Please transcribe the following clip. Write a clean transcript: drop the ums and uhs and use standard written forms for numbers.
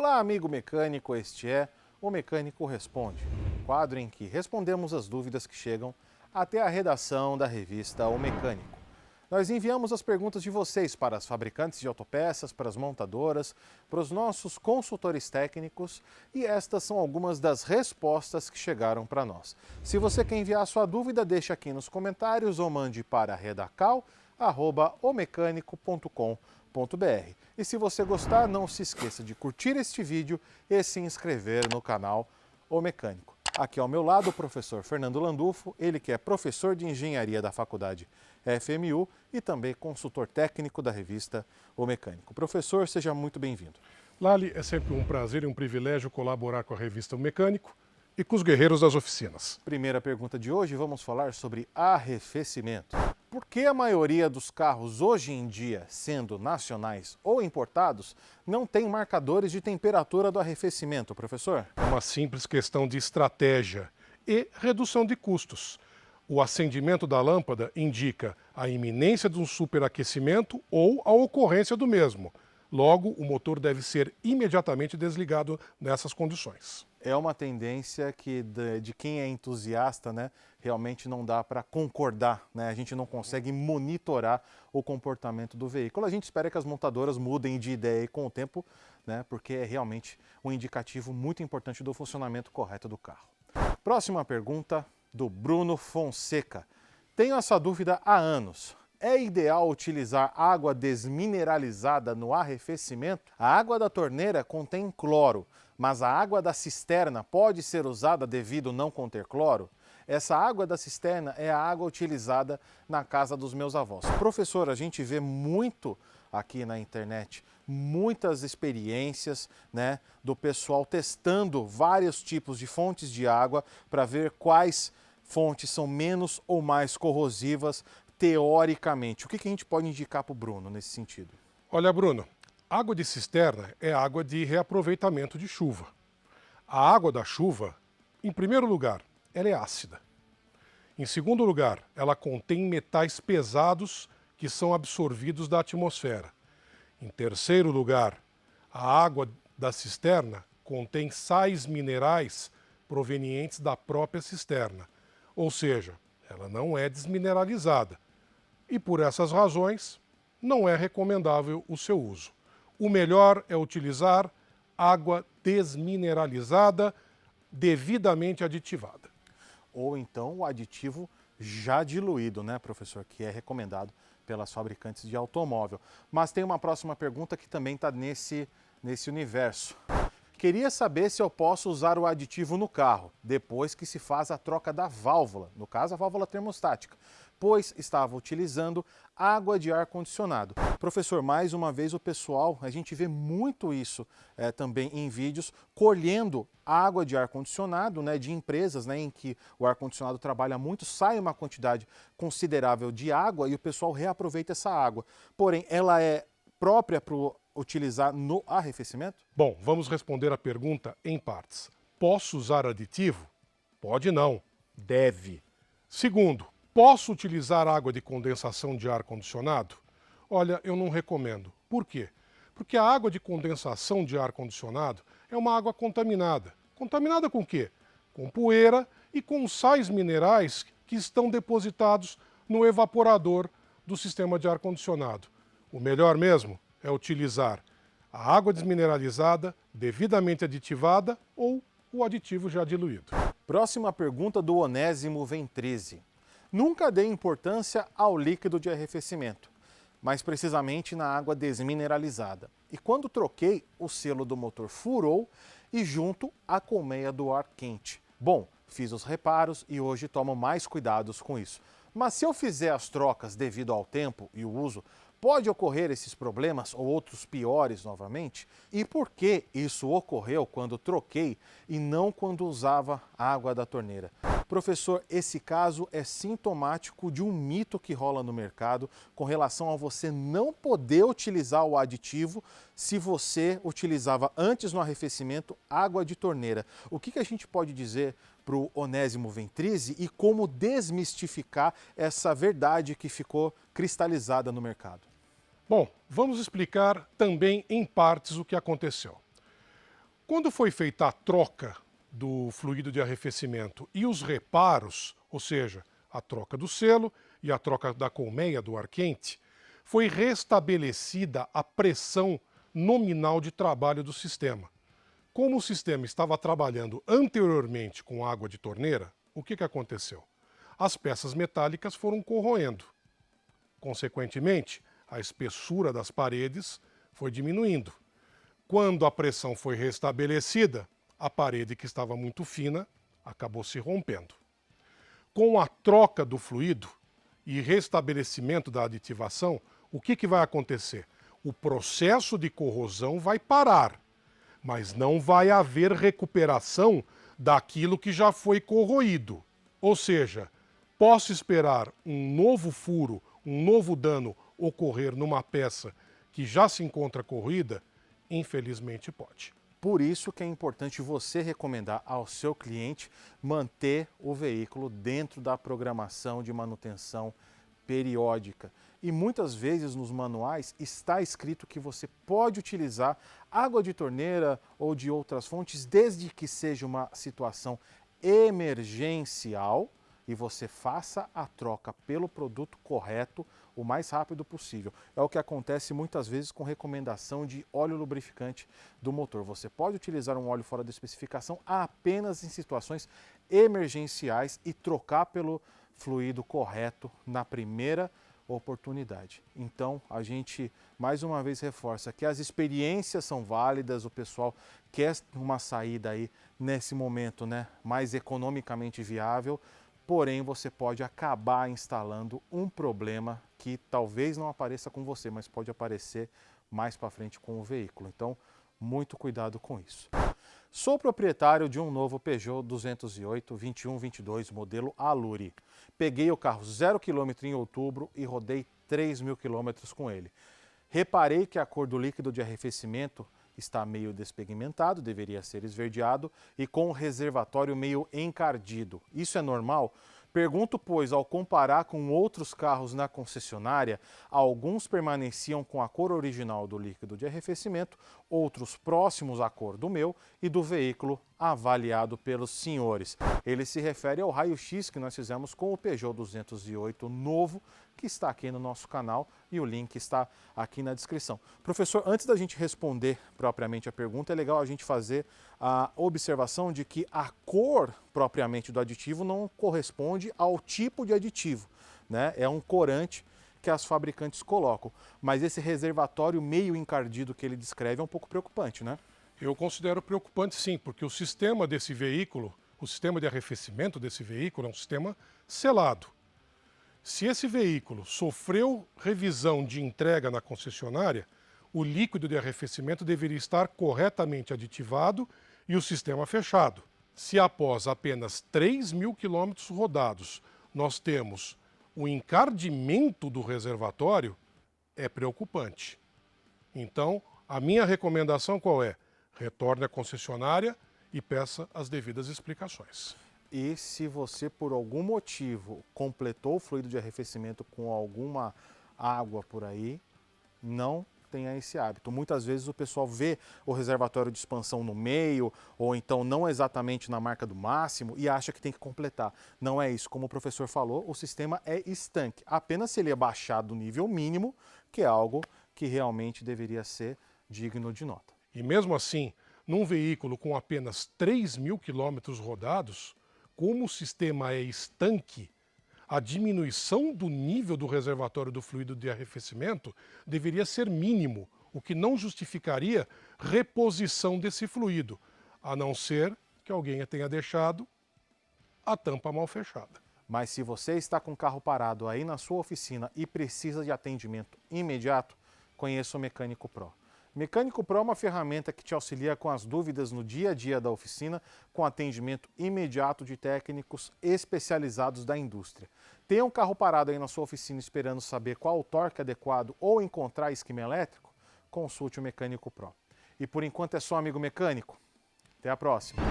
Olá, amigo mecânico, este é o Mecânico Responde, quadro em que respondemos as dúvidas que chegam até a redação da revista O Mecânico. Nós enviamos as perguntas de vocês para as fabricantes de autopeças, para as montadoras, para os nossos consultores técnicos e estas são algumas das respostas que chegaram para nós. Se você quer enviar a sua dúvida, deixe aqui nos comentários ou mande para redacal@omecanico.com.br. E se você gostar, não se esqueça de curtir este vídeo e se inscrever no canal O Mecânico. Aqui ao meu lado o professor Fernando Landulfo, ele que é professor de engenharia da faculdade FMU e também consultor técnico da revista O Mecânico. Professor, seja muito bem-vindo. Lali, é sempre um prazer e um privilégio colaborar com a revista O Mecânico e com os guerreiros das oficinas. Primeira pergunta de hoje, vamos falar sobre arrefecimento. Por que a maioria dos carros hoje em dia, sendo nacionais ou importados, não tem marcadores de temperatura do arrefecimento, professor? É uma simples questão de estratégia e redução de custos. O acendimento da lâmpada indica a iminência de um superaquecimento ou a ocorrência do mesmo. Logo, o motor deve ser imediatamente desligado nessas condições. É uma tendência que de quem é entusiasta, né, realmente não dá para concordar, né? A gente não consegue monitorar o comportamento do veículo. A gente espera que as montadoras mudem de ideia com o tempo, né, porque é realmente um indicativo muito importante do funcionamento correto do carro. Próxima pergunta do Bruno Fonseca. Tenho essa dúvida há anos. É ideal utilizar água desmineralizada no arrefecimento? A água da torneira contém cloro, mas a água da cisterna pode ser usada devido não conter cloro? Essa água da cisterna é a água utilizada na casa dos meus avós. Professor, a gente vê muito aqui na internet, muitas experiências, né, do pessoal testando vários tipos de fontes de água para ver quais fontes são menos ou mais corrosivas teoricamente. O que a gente pode indicar para o Bruno nesse sentido? Olha, Bruno, água de cisterna é água de reaproveitamento de chuva. A água da chuva, em primeiro lugar, ela é ácida. Em segundo lugar, ela contém metais pesados que são absorvidos da atmosfera. Em terceiro lugar, a água da cisterna contém sais minerais provenientes da própria cisterna. Ou seja, ela não é desmineralizada. E por essas razões, não é recomendável o seu uso. O melhor é utilizar água desmineralizada, devidamente aditivada. Ou então o aditivo já diluído, né, professor, que é recomendado pelas fabricantes de automóvel. Mas tem uma próxima pergunta que também está nesse universo. Queria saber se eu posso usar o aditivo no carro, depois que se faz a troca da válvula, no caso a válvula termostática, pois estava utilizando água de ar-condicionado. Professor, mais uma vez o pessoal, a gente vê muito isso também em vídeos, colhendo água de ar-condicionado, né, de empresas, né, em que o ar-condicionado trabalha muito, sai uma quantidade considerável de água e o pessoal reaproveita essa água. Porém, ela é própria para utilizar no arrefecimento? Bom, vamos responder a pergunta em partes. Posso usar aditivo? Pode não, deve. Segundo, posso utilizar água de condensação de ar-condicionado? Olha, eu não recomendo. Por quê? Porque a água de condensação de ar-condicionado é uma água contaminada. Contaminada com o quê? Com poeira e com sais minerais que estão depositados no evaporador do sistema de ar-condicionado. O melhor mesmo é utilizar a água desmineralizada, devidamente aditivada ou o aditivo já diluído. Próxima pergunta do Onésimo Ventrese. Nunca dei importância ao líquido de arrefecimento, mas precisamente na água desmineralizada. E quando troquei, o selo do motor furou e junto a colmeia do ar quente. Bom, fiz os reparos e hoje tomo mais cuidados com isso. Mas se eu fizer as trocas devido ao tempo e o uso, pode ocorrer esses problemas ou outros piores novamente? E por que isso ocorreu quando troquei e não quando usava água da torneira? Professor, esse caso é sintomático de um mito que rola no mercado com relação a você não poder utilizar o aditivo se você utilizava antes no arrefecimento água de torneira. O que a gente pode dizer para o Onésimo Ventrese e como desmistificar essa verdade que ficou cristalizada no mercado? Bom, vamos explicar também em partes o que aconteceu. Quando foi feita a troca do fluido de arrefecimento e os reparos, ou seja, a troca do selo e a troca da colmeia do ar quente, foi restabelecida a pressão nominal de trabalho do sistema. Como o sistema estava trabalhando anteriormente com água de torneira, o que aconteceu? As peças metálicas foram corroendo. Consequentemente, a espessura das paredes foi diminuindo. Quando a pressão foi restabelecida, a parede que estava muito fina acabou se rompendo. Com a troca do fluido e restabelecimento da aditivação, o que vai acontecer? O processo de corrosão vai parar, mas não vai haver recuperação daquilo que já foi corroído. Ou seja, posso esperar um novo furo, um novo dano ocorrer numa peça que já se encontra corroída? Infelizmente pode. Por isso que é importante você recomendar ao seu cliente manter o veículo dentro da programação de manutenção periódica. E muitas vezes nos manuais está escrito que você pode utilizar água de torneira ou de outras fontes desde que seja uma situação emergencial e você faça a troca pelo produto correto o mais rápido possível. É o que acontece muitas vezes com recomendação de óleo lubrificante do motor. Você pode utilizar um óleo fora da especificação apenas em situações emergenciais e trocar pelo fluido correto na primeira oportunidade. Então, a gente mais uma vez reforça que as experiências são válidas, o pessoal quer uma saída aí nesse momento, né, mais economicamente viável, porém você pode acabar instalando um problema que talvez não apareça com você, mas pode aparecer mais para frente com o veículo. Então, muito cuidado com isso. Sou proprietário de um novo Peugeot 208 2122 modelo Aluri. Peguei o carro 0 km em outubro e rodei 3.000 km com ele. Reparei que a cor do líquido de arrefecimento está meio despigmentado, deveria ser esverdeado e com o reservatório meio encardido. Isso é normal? Pergunto, pois, ao comparar com outros carros na concessionária, alguns permaneciam com a cor original do líquido de arrefecimento, outros próximos à cor do meu e do veículo avaliado pelos senhores. Ele se refere ao raio-x que nós fizemos com o Peugeot 208 novo, que está aqui no nosso canal e o link está aqui na descrição. Professor, antes da gente responder propriamente a pergunta, é legal a gente fazer a observação de que a cor propriamente do aditivo não corresponde ao tipo de aditivo, né? É um corante que as fabricantes colocam, mas esse reservatório meio encardido que ele descreve é um pouco preocupante, né? Eu considero preocupante sim, porque o sistema desse veículo, o sistema de arrefecimento desse veículo é um sistema selado. Se esse veículo sofreu revisão de entrega na concessionária, o líquido de arrefecimento deveria estar corretamente aditivado e o sistema fechado. Se após apenas 3.000 quilômetros rodados nós temos o encardimento do reservatório, é preocupante. Então, a minha recomendação qual é? Retorne à concessionária e peça as devidas explicações. E se você, por algum motivo, completou o fluido de arrefecimento com alguma água por aí, não tenha esse hábito. Muitas vezes o pessoal vê o reservatório de expansão no meio, ou então não exatamente na marca do máximo, e acha que tem que completar. Não é isso. Como o professor falou, o sistema é estanque. Apenas se ele é baixado do nível mínimo, que é algo que realmente deveria ser digno de nota. E mesmo assim, num veículo com apenas 3.000 quilômetros rodados, como o sistema é estanque, a diminuição do nível do reservatório do fluido de arrefecimento deveria ser mínimo, o que não justificaria reposição desse fluido, a não ser que alguém tenha deixado a tampa mal fechada. Mas se você está com o carro parado aí na sua oficina e precisa de atendimento imediato, conheça o Mecânico Pro. Mecânico Pro é uma ferramenta que te auxilia com as dúvidas no dia a dia da oficina, com atendimento imediato de técnicos especializados da indústria. Tem um carro parado aí na sua oficina esperando saber qual o torque adequado ou encontrar esquema elétrico? Consulte o Mecânico Pro. E por enquanto é só, amigo mecânico. Até a próxima.